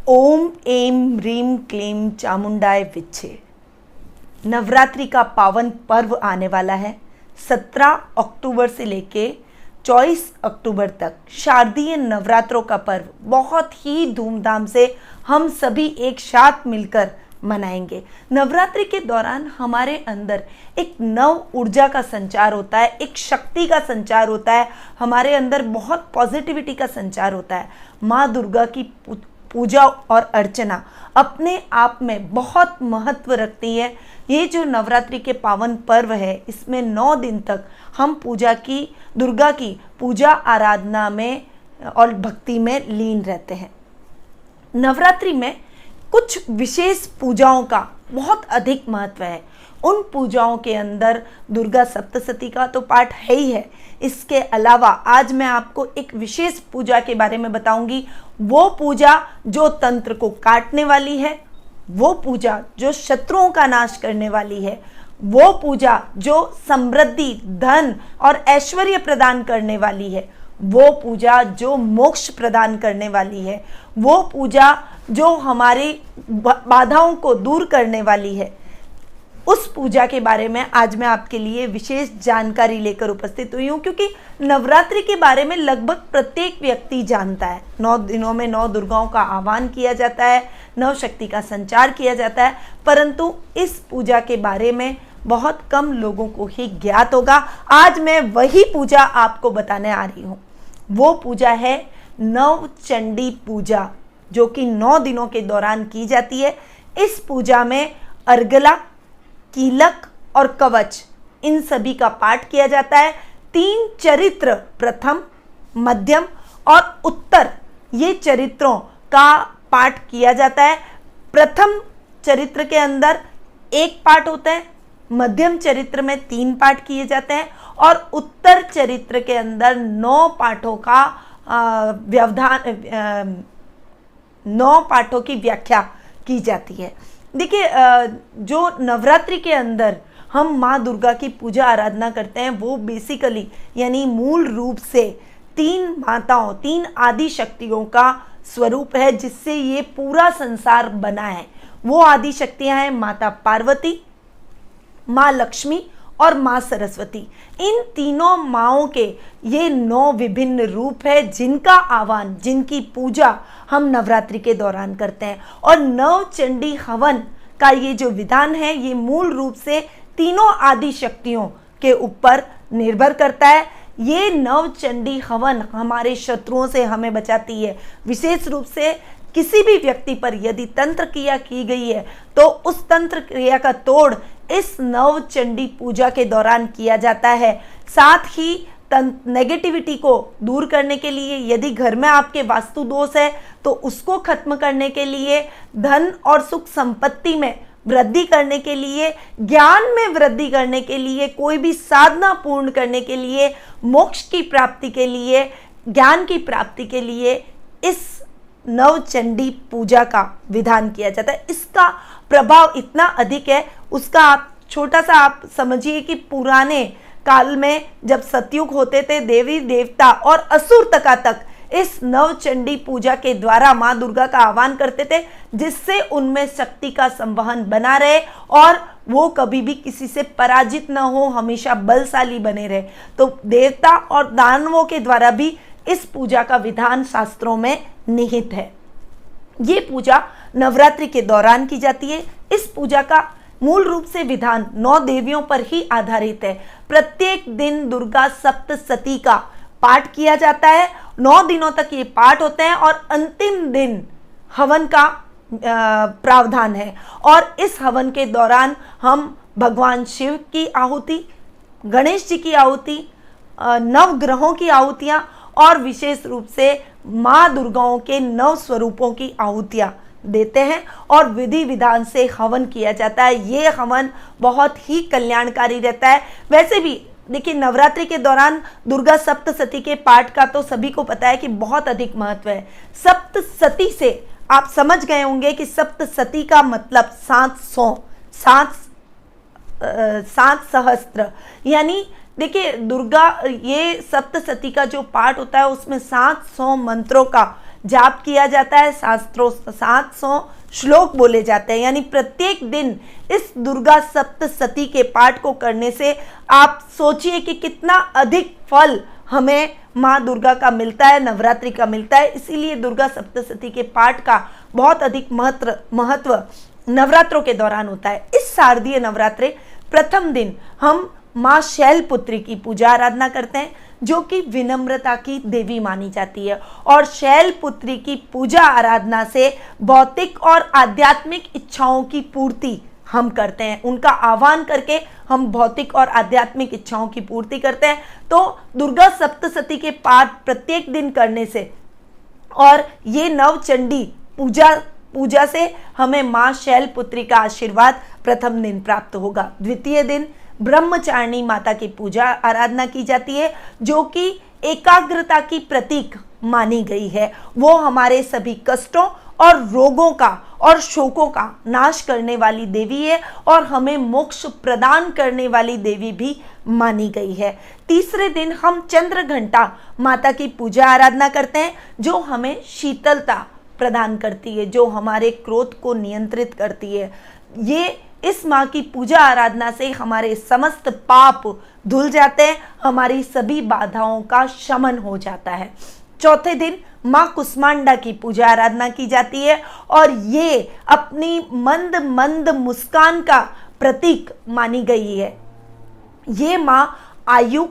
ओम ऐं ह्रीं क्लीं चामुंडाय विच्चे। नवरात्रि का पावन पर्व आने वाला है। 17 अक्टूबर से लेके 24 अक्टूबर तक शारदीय नवरात्रों का पर्व बहुत ही धूमधाम से हम सभी एक साथ मिलकर मनाएंगे। नवरात्रि के दौरान हमारे अंदर एक नव ऊर्जा का संचार होता है, एक शक्ति का संचार होता है, हमारे अंदर बहुत पॉजिटिविटी का संचार होता है। माँ दुर्गा की पूजा और अर्चना अपने आप में बहुत महत्व रखती है। ये जो नवरात्रि के पावन पर्व है, इसमें 9 दिन तक हम दुर्गा की पूजा आराधना में और भक्ति में लीन रहते हैं। नवरात्रि में कुछ विशेष पूजाओं का बहुत अधिक महत्व है। उन पूजाओं के अंदर दुर्गा सप्तशती का तो पाठ है ही है। इसके अलावा आज मैं आपको एक विशेष पूजा के बारे में बताऊंगी। वो पूजा जो तंत्र को काटने वाली है, वो पूजा जो शत्रुओं का नाश करने वाली है, वो पूजा जो समृद्धि, धन और ऐश्वर्य प्रदान करने वाली है, वो पूजा जो मोक्ष प्रदान करने वाली है, वो पूजा जो हमारी बाधाओं को दूर करने वाली है। उस पूजा के बारे में आज मैं आपके लिए विशेष जानकारी लेकर उपस्थित हुई हूँ, क्योंकि नवरात्रि के बारे में लगभग प्रत्येक व्यक्ति जानता है। 9 दिनों में 9 दुर्गाओं का आह्वान किया जाता है, 9 शक्ति का संचार किया जाता है, परंतु इस पूजा के बारे में बहुत कम लोगों को ही ज्ञात होगा। आज मैं वही पूजा आपको बताने आ रही हूँ। वो पूजा है नवचंडी पूजा, जो कि 9 दिनों के दौरान की जाती है। इस पूजा में अर्गला, कीलक और कवच, इन सभी का पाठ किया जाता है। 3 चरित्र, प्रथम, मध्यम और उत्तर, ये चरित्रों का पाठ किया जाता है। प्रथम चरित्र के अंदर 1 पाठ होता है, मध्यम चरित्र में 3 पाठ किए जाते हैं और उत्तर चरित्र के अंदर 9 पाठों का 9 पाठों की व्याख्या की जाती है। देखिए, जो नवरात्रि के अंदर हम माँ दुर्गा की पूजा आराधना करते हैं, वो बेसिकली यानी मूल रूप से 3 माताओं, 3 आदि शक्तियों का स्वरूप है, जिससे ये पूरा संसार बना है। वो आदि शक्तियाँ हैं माता पार्वती, माँ लक्ष्मी और माँ सरस्वती। इन तीनों माँओं के ये 9 विभिन्न रूप है, जिनका आह्वान, जिनकी पूजा हम नवरात्रि के दौरान करते हैं। और नवचंडी हवन का ये जो विधान है, ये मूल रूप से तीनों आदि शक्तियों के ऊपर निर्भर करता है। ये नवचंडी हवन हमारे शत्रुओं से हमें बचाती है। विशेष रूप से किसी भी व्यक्ति पर यदि तंत्र क्रिया की गई है, तो उस तंत्र क्रिया का तोड़ इस नवचंडी पूजा के दौरान किया जाता है। साथ ही नेगेटिविटी को दूर करने के लिए, यदि घर में आपके वास्तु दोष है तो उसको खत्म करने के लिए, धन और सुख संपत्ति में वृद्धि करने के लिए, ज्ञान में वृद्धि करने के लिए, कोई भी साधना पूर्ण करने के लिए, मोक्ष की प्राप्ति के लिए, ज्ञान की प्राप्ति के लिए इस नवचंडी पूजा का विधान किया जाता है। इसका प्रभाव इतना अधिक है, उसका आप छोटा सा आप समझिए कि पुराने काल में जब सतयुग होते थे, देवी देवता और असुर तक इस नवचंडी पूजा के द्वारा माँ दुर्गा का आह्वान करते थे, जिससे उनमें शक्ति का संवहन बना रहे और वो कभी भी किसी से पराजित न हो, हमेशा बलशाली बने रहे। तो देवता और दानवों के द्वारा भी इस पूजा का विधान शास्त्रों में निहित है। ये पूजा नवरात्रि के दौरान की जाती है। इस पूजा का मूल रूप से विधान 9 देवियों पर ही आधारित है। प्रत्येक दिन दुर्गा सप्तशती का पाठ किया जाता है। 9 दिनों तक ये पाठ होते हैं और अंतिम दिन हवन का प्रावधान है। और इस हवन के दौरान हम भगवान शिव की आहुति, गणेश जी की आहुति, नवग्रहों की आहुतियाँ और विशेष रूप से माँ दुर्गाओं के 9 स्वरूपों की आहुतियाँ देते हैं और विधि विधान से हवन किया जाता है। ये हवन बहुत ही कल्याणकारी रहता है। वैसे भी देखिए, नवरात्रि के दौरान दुर्गा सप्तशती के पाठ का तो सभी को पता है कि बहुत अधिक महत्व है। सप्तशती से आप समझ गए होंगे कि सप्तशती का मतलब 700, 7 सहस्त्र, यानी देखिए दुर्गा, ये सप्तशती का जो पाठ होता है उसमें 700 मंत्रों का जाप किया जाता है, शास्त्रों 700 श्लोक बोले जाते हैं। यानी प्रत्येक दिन इस दुर्गा सप्तशती के पाठ को करने से आप सोचिए कि कितना अधिक फल हमें माँ दुर्गा का मिलता है, नवरात्रि का मिलता है। इसीलिए दुर्गा सप्तशती के पाठ का बहुत अधिक महत्व नवरात्रों के दौरान होता है। इस शारदीय नवरात्रि प्रथम दिन हम माँ शैलपुत्री की पूजा आराधना करते हैं, जो कि विनम्रता की देवी मानी जाती है। और शैलपुत्री की पूजा आराधना से भौतिक और आध्यात्मिक इच्छाओं की पूर्ति हम करते हैं। उनका आह्वान करके हम भौतिक और आध्यात्मिक इच्छाओं की पूर्ति करते हैं। तो दुर्गा सप्तशती के पाठ प्रत्येक दिन करने से और ये नवचंडी पूजा से हमें माँ शैलपुत्री का आशीर्वाद प्रथम दिन प्राप्त होगा। द्वितीय दिन ब्रह्मचारिणी माता की पूजा आराधना की जाती है, जो कि एकाग्रता की प्रतीक मानी गई है। वो हमारे सभी कष्टों और रोगों का और शोकों का नाश करने वाली देवी है और हमें मोक्ष प्रदान करने वाली देवी भी मानी गई है। तीसरे दिन हम चंद्र घंटा माता की पूजा आराधना करते हैं, जो हमें शीतलता प्रदान करती है, जो हमारे क्रोध को नियंत्रित करती है। ये इस माँ की पूजा आराधना से हमारे समस्त पाप धुल जाते हैं, हमारी सभी बाधाओं का शमन हो जाता है। चौथे दिन माँ कुष्मांडा की पूजा आराधना की जाती है और ये अपनी मंद मंद मुस्कान का प्रतीक मानी गई है। ये माँ आयु,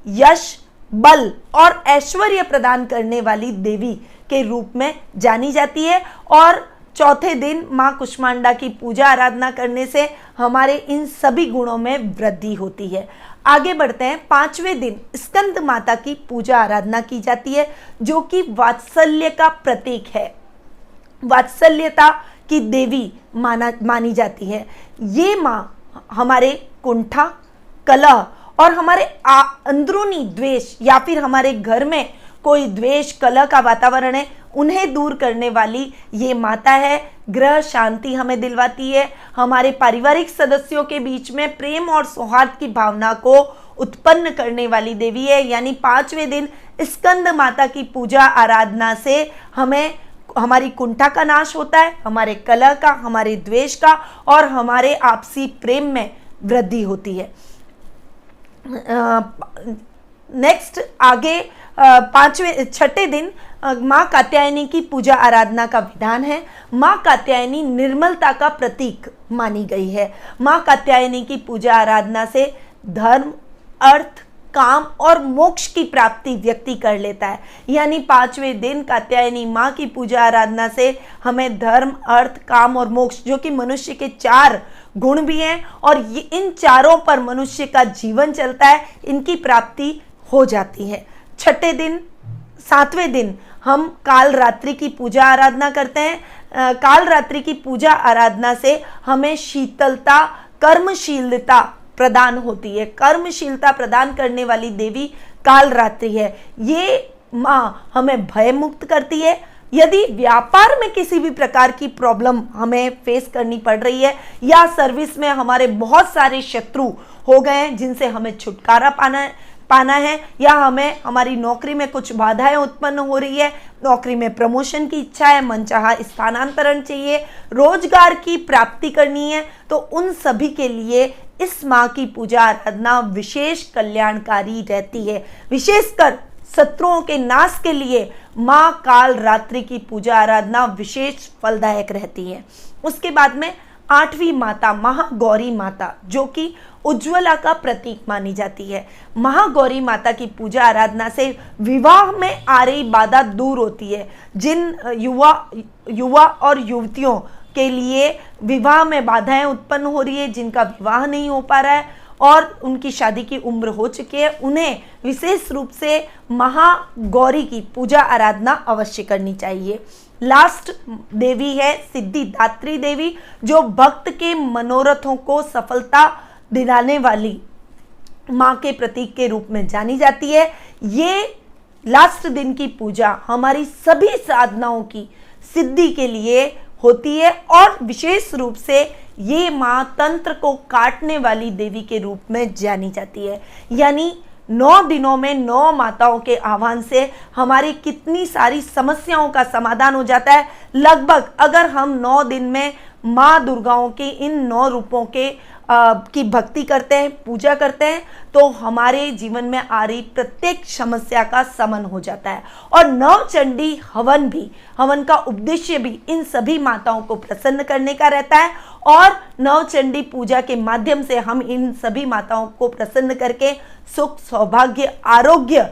यश, बल और ऐश्वर्य प्रदान करने वाली देवी के रूप में जानी जाती है। और चौथे दिन माँ कुष्मांडा की पूजा आराधना करने से हमारे इन सभी गुणों में वृद्धि होती है। आगे बढ़ते हैं। पांचवें दिन स्कंद माता की पूजा आराधना की जाती है, जो कि वात्सल्य का प्रतीक है, वात्सल्यता की देवी मानी जाती है। ये माँ हमारे कुंठा, कलह और हमारे अंदरूनी द्वेष या फिर हमारे घर में कोई द्वेष कलह का वातावरण है, उन्हें दूर करने वाली ये माता है। ग्रह शांति हमें दिलवाती है, हमारे पारिवारिक सदस्यों के बीच में प्रेम और सौहार्द की भावना को उत्पन्न करने वाली देवी है। यानी पांचवें दिन स्कंद माता की पूजा आराधना से हमें हमारी कुंठा का नाश होता है, हमारे कलह का, हमारे द्वेष का और हमारे आपसी प्रेम में वृद्धि होती है। नेक्स्ट आगे छठे दिन माँ कात्यायनी की पूजा आराधना का विधान है। माँ कात्यायनी निर्मलता का प्रतीक मानी गई है। माँ कात्यायनी की पूजा आराधना से धर्म, अर्थ, काम और मोक्ष की प्राप्ति व्यक्ति कर लेता है। यानी पांचवें दिन कात्यायनी माँ की पूजा आराधना से हमें धर्म, अर्थ, काम और मोक्ष, जो कि मनुष्य के 4 गुण भी हैं और ये इन चारों पर मनुष्य का जीवन चलता है, इनकी प्राप्ति हो जाती है। छठे दिन 7वें दिन हम काल रात्रि की पूजा आराधना करते हैं। काल रात्रि की पूजा आराधना से हमें शीतलता, कर्मशीलता प्रदान होती है। कर्मशीलता प्रदान करने वाली देवी काल रात्रि है। ये माँ हमें भय मुक्त करती है। यदि व्यापार में किसी भी प्रकार की प्रॉब्लम हमें फेस करनी पड़ रही है या सर्विस में हमारे बहुत सारे शत्रु हो गए हैं जिनसे हमें छुटकारा पाना है या हमें हमारी नौकरी में कुछ बाधाएं उत्पन्न हो रही है, नौकरी में प्रमोशन की इच्छा है, मनचाहा स्थानांतरण चाहिए, रोजगार की प्राप्ति करनी है, तो उन सभी के लिए इस माँ की पूजा आराधना विशेष कल्याणकारी रहती है। विशेषकर शत्रुओं के नाश के लिए माँ काल रात्रि की पूजा आराधना विशेष फलदायक रहती है। उसके बाद में 8वीं माता महागौरी माता, जो कि उज्ज्वला का प्रतीक मानी जाती है। महागौरी माता की पूजा आराधना से विवाह में आ रही बाधा दूर होती है। जिन युवा और युवतियों के लिए विवाह में बाधाएं उत्पन्न हो रही है, जिनका विवाह नहीं हो पा रहा है और उनकी शादी की उम्र हो चुकी है, उन्हें विशेष रूप से महागौरी की पूजा आराधना अवश्य करनी चाहिए। लास्ट देवी है सिद्धिदात्री देवी, जो भक्त के मनोरथों को सफलता दिलाने वाली माँ के प्रतीक के रूप में जानी जाती है। ये लास्ट दिन की पूजा हमारी सभी साधनाओं की सिद्धि के लिए होती है और विशेष रूप से ये माँ तंत्र को काटने वाली देवी के रूप में जानी जाती है। यानी 9 दिनों में 9 माताओं के आह्वान से हमारी कितनी सारी समस्याओं का समाधान हो जाता है। लगभग अगर हम 9 दिन में माँ दुर्गाओं के इन 9 रूपों के की भक्ति करते हैं, पूजा करते हैं, तो हमारे जीवन में आ रही प्रत्येक समस्या का शमन हो जाता है। और नवचंडी हवन भी, हवन का उद्देश्य भी इन सभी माताओं को प्रसन्न करने का रहता है। और नवचंडी पूजा के माध्यम से हम इन सभी माताओं को प्रसन्न करके सुख, सौभाग्य, आरोग्य,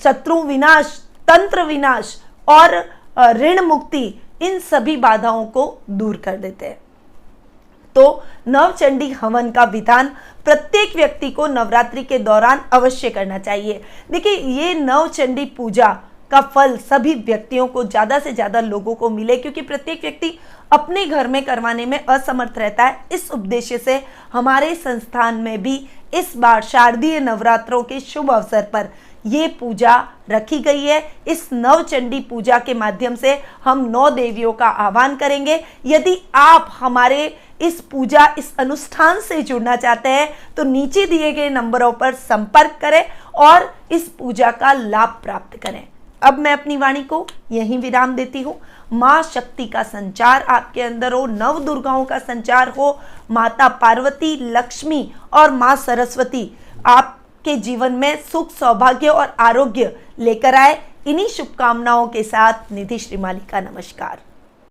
शत्रु विनाश, तंत्र विनाश और ऋण मुक्ति, इन सभी बाधाओं को दूर कर देते हैं। तो नवचंडी हवन का विधान प्रत्येक व्यक्ति को नवरात्रि के दौरान अवश्य करना चाहिए। देखिए, ये नवचंडी पूजा का फल सभी व्यक्तियों को, ज़्यादा से ज़्यादा लोगों को मिले, क्योंकि प्रत्येक व्यक्ति अपने घर में करवाने में असमर्थ रहता है। इस उद्देश्य से हमारे संस्थान में भी इस बार शारदीय नवरात्रों के शुभ अवसर पर ये पूजा रखी गई है। इस नवचंडी पूजा के माध्यम से हम 9 देवियों का आह्वान करेंगे। यदि आप हमारे इस पूजा, इस अनुष्ठान से जुड़ना चाहते हैं तो नीचे दिए गए नंबरों पर संपर्क करें और इस पूजा का लाभ प्राप्त करें। अब मैं अपनी वाणी को यहीं विराम देती हूँ। माँ शक्ति का संचार आपके अंदर हो, नव दुर्गाओं का संचार हो, माता पार्वती, लक्ष्मी और माँ सरस्वती आपके जीवन में सुख, सौभाग्य और आरोग्य लेकर आए। इन्हीं शुभकामनाओं के साथ निधि श्रीमाली का नमस्कार।